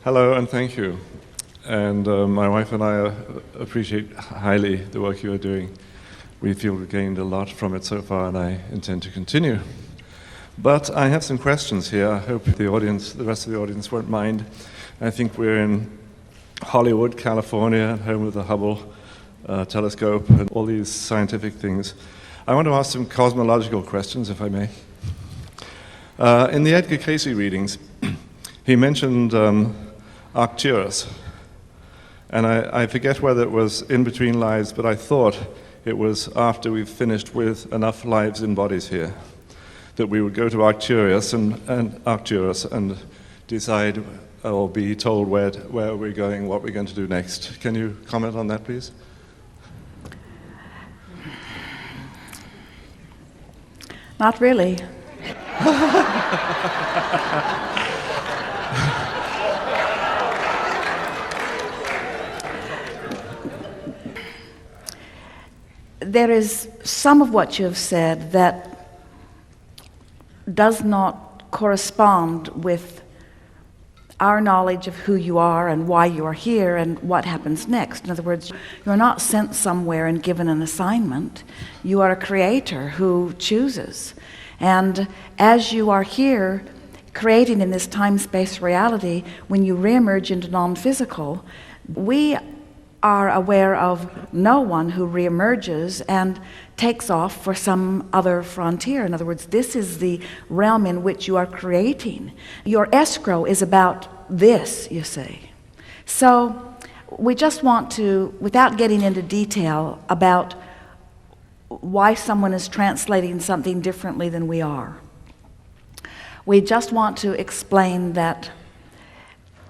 Hello and thank you. And my wife and I appreciate highly the work you are doing. We feel we've gained a lot from it so far, and I intend to continue. But I have some questions here. I hope the rest of the audience won't mind. I think we're in Hollywood, California, home of the Hubble telescope and all these scientific things. I want to ask some cosmological questions, if I may. In the Edgar Casey readings, he mentioned Arcturus. And I forget whether it was in between lives, but I thought it was after we've finished with enough lives in bodies here, that we would go to Arcturus and decide or be told where we're going, what we're going to do next. Can you comment on that, please? Not really. There is some of what you have said that does not correspond with our knowledge of who you are and why you are here and what happens next. In other words, you're not sent somewhere and given an assignment. You are a creator who chooses. And as you are here creating in this time-space reality, when you reemerge into non-physical, we are aware of no one who reemerges and takes off for some other frontier. In other words, this is the realm in which you are creating. Your escrow is about this, you see. So we just want to, without getting into detail about why someone is translating something differently than we are, we just want to explain that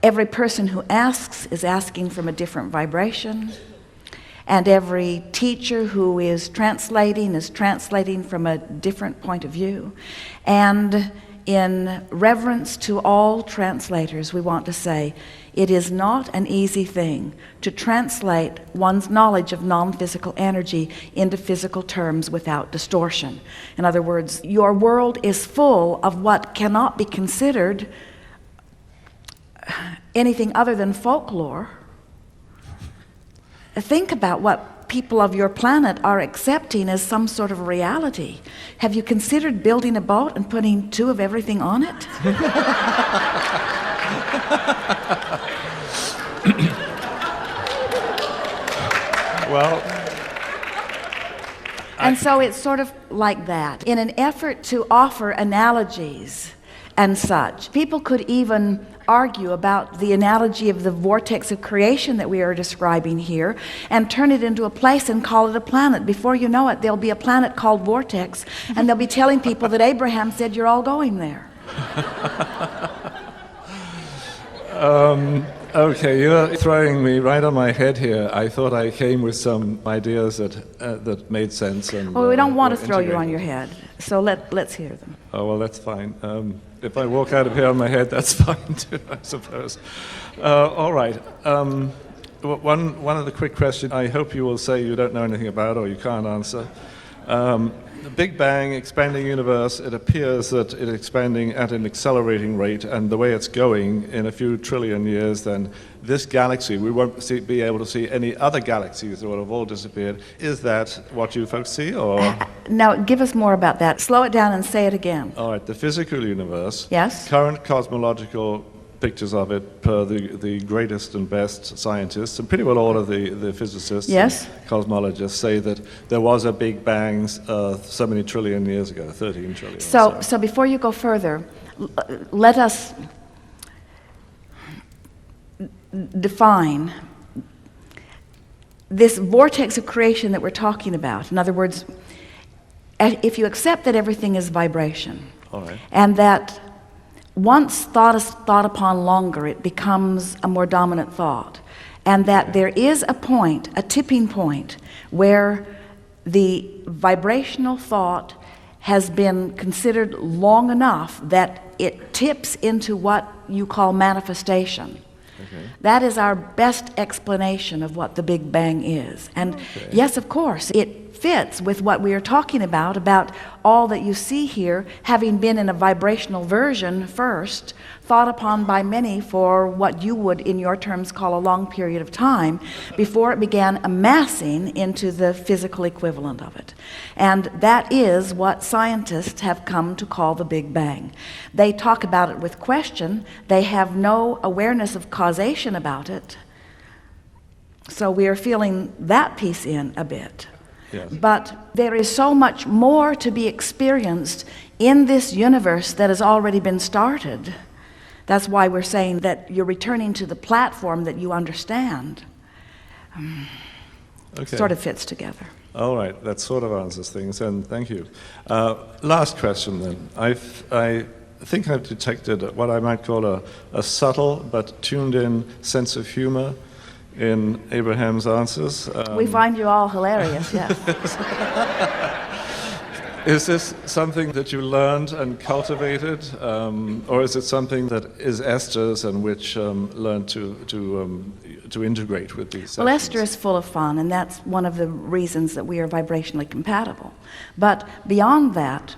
every person who asks is asking from a different vibration, and every teacher who is translating from a different point of view. And in reverence to all translators, we want to say it is not an easy thing to translate one's knowledge of non-physical energy into physical terms without distortion. In other words, your world is full of what cannot be considered anything other than folklore. Think about what people of your planet are accepting as some sort of reality. Have you considered building a boat and putting 2 of everything on it? Well, and so it's sort of like that. In an effort to offer analogies and such, people could even argue about the analogy of the vortex of creation that we are describing here and turn it into a place and call it a planet. Before you know it, there'll be a planet called Vortex, and they'll be telling people that Abraham said you're all going there. Okay, you're throwing me right on my head here. I thought I came with some ideas that made sense. And, well, we don't want to throw you on your head, so let's hear them. Oh, well, that's fine. If I walk out of here on my head, that's fine too, I suppose. All right. One of the quick questions I hope you will say you don't know anything about or you can't answer. The Big Bang, expanding universe, it appears that it's expanding at an accelerating rate, and the way it's going, in a few trillion years, then this galaxy, we won't be able to see any other galaxies that will have all disappeared. Is that what you folks see, or? Now, give us more about that. Slow it down and say it again. All right, the physical universe. Yes. Current cosmological pictures of it per the greatest and best scientists, and pretty well all of the physicists, yes, and cosmologists say that there was a Big Bang so many trillion years ago, 13 trillion. So before you go further, let us define this vortex of creation that we're talking about. In other words, if you accept that everything is vibration, all right, and that once thought is thought upon longer, it becomes a more dominant thought, and that there is a point, a tipping point, where the vibrational thought has been considered long enough that it tips into what you call manifestation. Okay. That is our best explanation of what the Big Bang is. And yes, of course, it fits with what we are talking about all that you see here having been in a vibrational version first, thought upon by many for what you would, in your terms, call a long period of time, before it began amassing into the physical equivalent of it. And that is what scientists have come to call the Big Bang. They talk about it with question. They have no awareness of causation about it. So we are feeling that piece in a bit. Yes. But there is so much more to be experienced in this universe that has already been started. That's why we're saying that you're returning to the platform that you understand. Okay. Sort of fits together. All right, that sort of answers things, and thank you. Last question then. I think I've detected what I might call a subtle but tuned-in sense of humor in Abraham's answers. We find you all hilarious, yes. Is this something that you learned and cultivated, or is it something that is Esther's and which learned to integrate with these sessions? Well, Esther is full of fun, and that's one of the reasons that we are vibrationally compatible. But beyond that,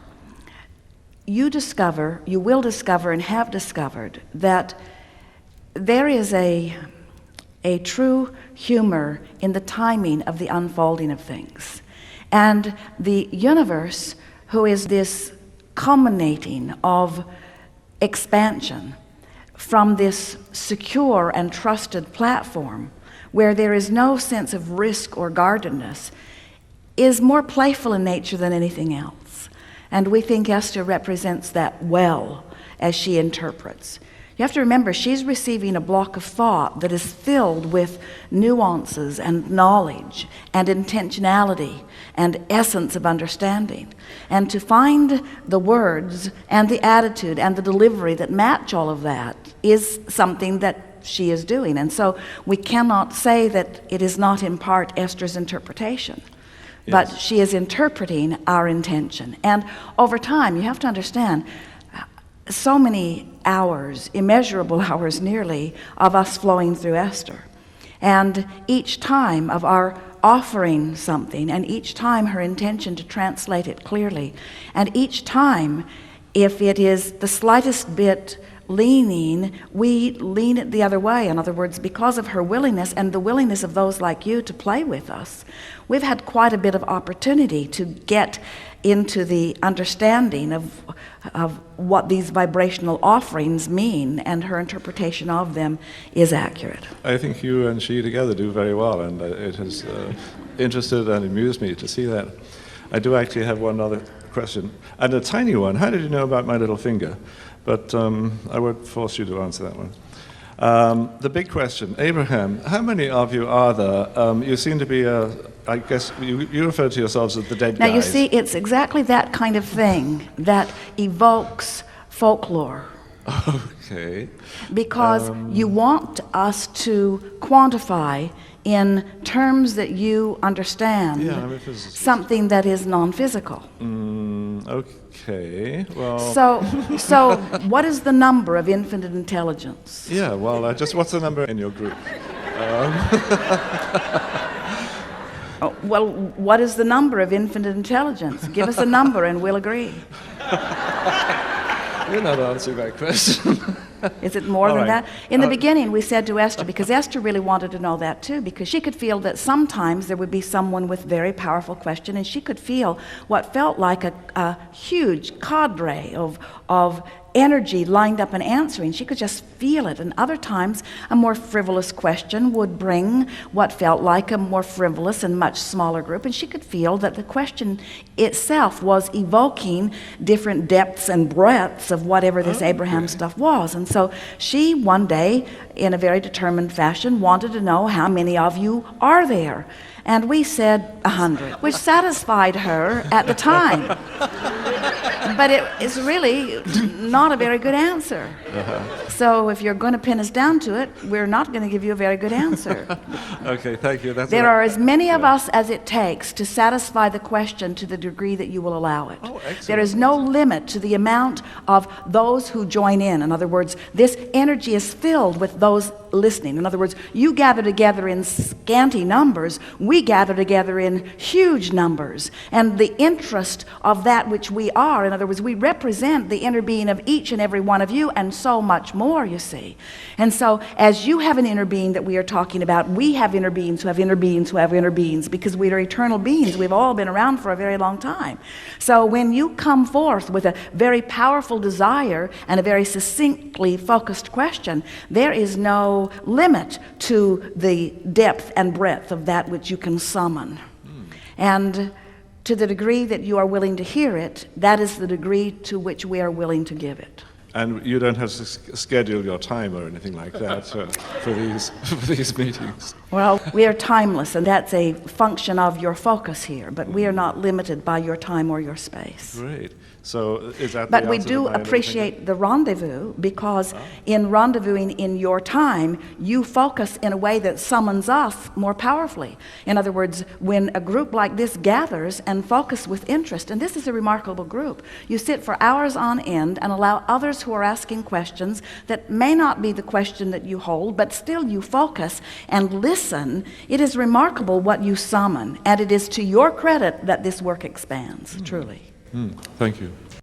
you will discover and have discovered that there is a true humor in the timing of the unfolding of things. And the universe, who is this culminating of expansion from this secure and trusted platform where there is no sense of risk or guardedness, is more playful in nature than anything else. And we think Esther represents that well as she interprets. You have to remember, she's receiving a block of thought that is filled with nuances and knowledge and intentionality and essence of understanding. And to find the words and the attitude and the delivery that match all of that is something that she is doing. And so we cannot say that it is not in part Esther's interpretation. Yes. But she is interpreting our intention. And over time, you have to understand, so many hours, immeasurable hours nearly, of us flowing through Esther. And each time of our offering something, and each time her intention to translate it clearly, and each time, if it is the slightest bit leaning, we lean it the other way. In other words, because of her willingness and the willingness of those like you to play with us, we've had quite a bit of opportunity to get into the understanding of what these vibrational offerings mean, and her interpretation of them is accurate. I think you and she together do very well, and it has interested and amused me to see that. I do actually have one other question, and a tiny one. How did you know about my little finger? But I won't force you to answer that one. The big question, Abraham, how many of you are there? You seem to be, I guess, you refer to yourselves as the dead guys. Now, you see, it's exactly that kind of thing that evokes folklore. Okay. Because you want us to quantify in terms that you understand I'm a physicist. something that is non-physical. Okay, well... So what is the number of infinite intelligence? Yeah, well, what's the number in your group? Well, what is the number of infinite intelligence? Give us a number and we'll agree. You're not answering my question. Is it more All than right. that? In the beginning, we said to Esther, because Esther really wanted to know that too, because she could feel that sometimes there would be someone with very powerful question, and she could feel what felt like a huge cadre of energy lined up and answering. She could just feel it. And other times, a more frivolous question would bring what felt like a more frivolous and much smaller group, and she could feel that the question itself was evoking different depths and breadths of whatever this Abraham stuff was. And so she, one day, in a very determined fashion, wanted to know how many of you are there. And we said 100, which satisfied her at the time. But it is really not a very good answer. So if you're going to pin us down to it, we're not going to give you a very good answer. Okay, thank you. There are as many of us as it takes to satisfy the question to the degree that you will allow it. Oh, excellent. There is no limit to the amount of those who join in. In other words, this energy is filled with those listening. In other words, you gather together in scanty numbers, we gather together in huge numbers. And the interest of that which we are, in other words, we represent the inner being of each and every one of you, and so much more, you see. And so, as you have an inner being that we are talking about, we have inner beings who have inner beings who have inner beings, because we are eternal beings. We've all been around for a very long time. So when you come forth with a very powerful desire and a very succinctly focused question, there is no limit to the depth and breadth of that which you can summon. And to the degree that you are willing to hear it, that is the degree to which we are willing to give it. And you don't have to schedule your time or anything like that for these meetings. Well, we are timeless, and that's a function of your focus here, but we are not limited by your time or your space. Great. So is that But the we answer do to my appreciate the rendezvous, because in rendezvousing in your time, you focus in a way that summons us more powerfully. In other words, when a group like this gathers and focus with interest, and this is a remarkable group, you sit for hours on end and allow others who are asking questions that may not be the question that you hold, but still you focus and listen. It is remarkable what you summon, and it is to your credit that this work expands, truly. Thank you.